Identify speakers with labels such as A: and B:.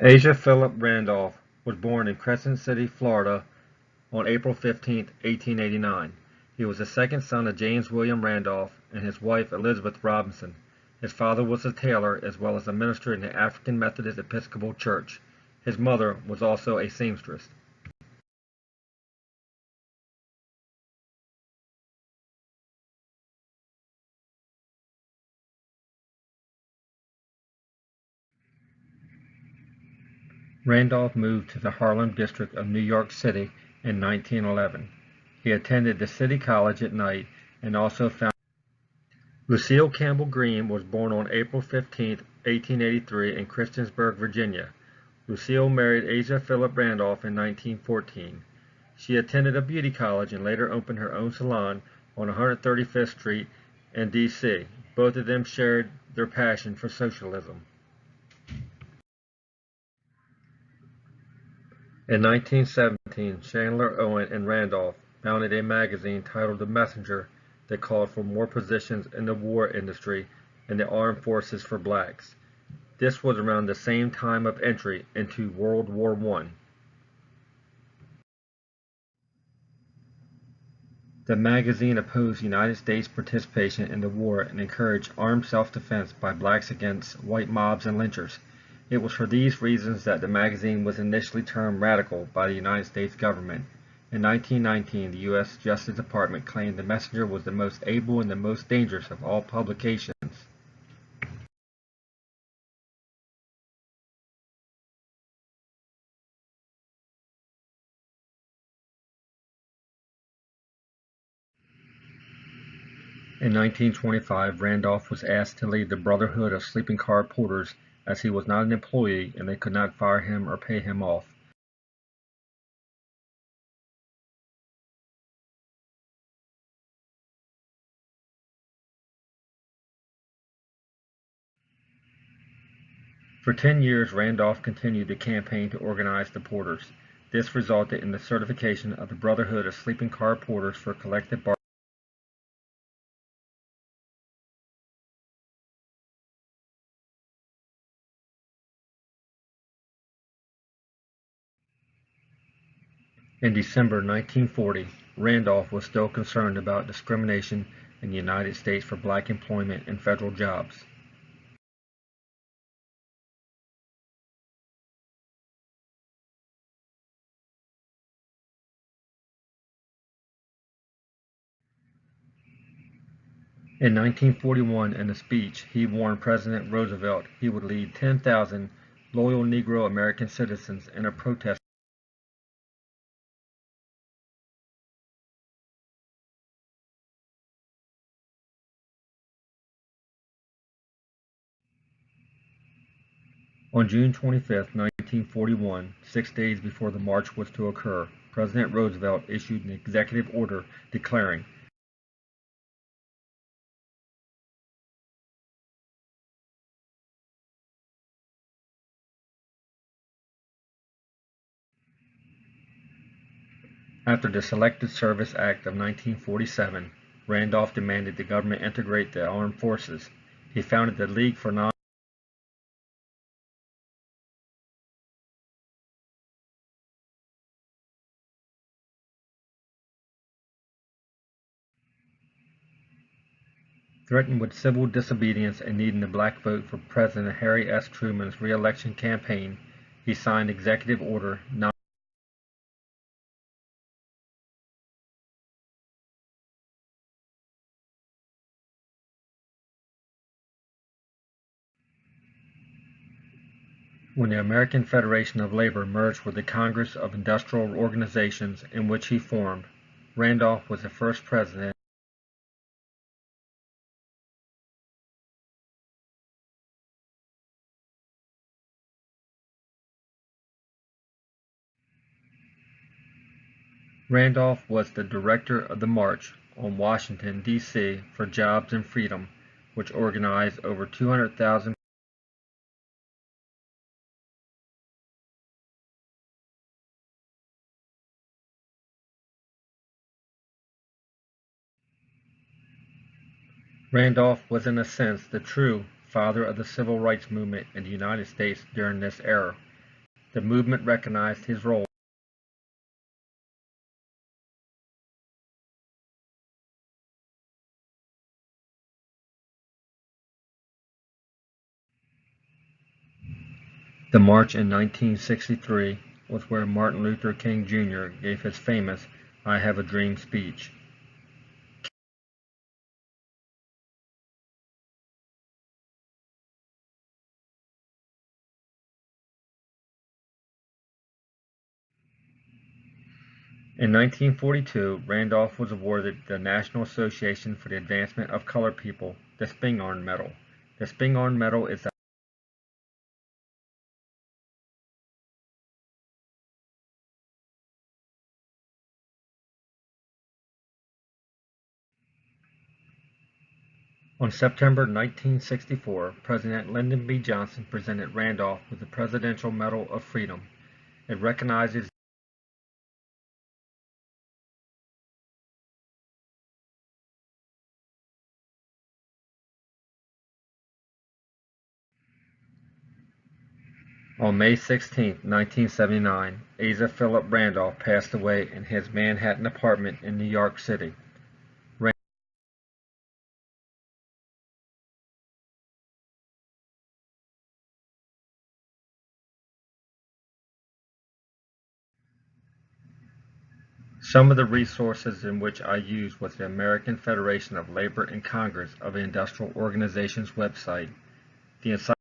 A: Asa Philip Randolph was born in Crescent City, Florida on April 15, 1889. He was the second son of James William Randolph and his wife Elizabeth Robinson. His father was a tailor as well as a minister in the African Methodist Episcopal Church. His mother was also a seamstress. Randolph moved to the Harlem district of New York City in 1911. He attended the City College at night and also found Lucille Campbell Green was born on April 15, 1883 in Christiansburg, Virginia. Lucille married Asa Philip Randolph in 1914. She attended a beauty college and later opened her own salon on 135th Street in D.C. Both of them shared their passion for socialism. In 1917, Chandler, Owen, and Randolph founded a magazine titled The Messenger that called for more positions in the war industry and the armed forces for blacks. This was around the same time of entry into World War I. The magazine opposed United States participation in the war and encouraged armed self-defense by blacks against white mobs and lynchers. It was for these reasons that the magazine was initially termed radical by the United States government. In 1919, the U.S. Justice Department claimed the Messenger was the most able and the most dangerous of all publications. In 1925, Randolph was asked to leave the Brotherhood of Sleeping Car Porters as he was not an employee and they could not fire him or pay him off. For 10 years, Randolph continued to campaign to organize the porters. This resulted in the certification of the Brotherhood of Sleeping Car Porters for collective bargaining. In December 1940, Randolph was still concerned about discrimination in the United States for black employment and federal jobs. In 1941, in a speech, he warned President Roosevelt he would lead 10,000 loyal Negro American citizens in a protest. On June 25, 1941, 6 days before the march was to occur, President Roosevelt issued an executive order declaring, after the Selective Service Act of 1947, Randolph demanded the government integrate the armed forces. He founded the League for Non- threatened with civil disobedience and needing the black vote for President Harry S. Truman's re-election campaign. He signed Executive Order No. When the American Federation of Labor merged with the Congress of Industrial Organizations in which he formed, Randolph was the first president. Randolph was the director of the March on Washington, D.C. for Jobs and Freedom, which organized over 200,000. Randolph was in a sense the true father of the civil rights movement in the United States during this era. The movement recognized his role. The march in 1963 was where Martin Luther King Jr. gave his famous "I Have a Dream" speech. In 1942, Randolph was awarded the National Association for the Advancement of Colored People, the Spingarn Medal. The Spingarn Medal is On September 1964, President Lyndon B. Johnson presented Randolph with the Presidential Medal of Freedom. It recognizes On May 16, 1979, Asa Philip Randolph passed away in his Manhattan apartment in New York City. Some of the resources in which I used was the American Federation of Labor and Congress of Industrial Organizations website, the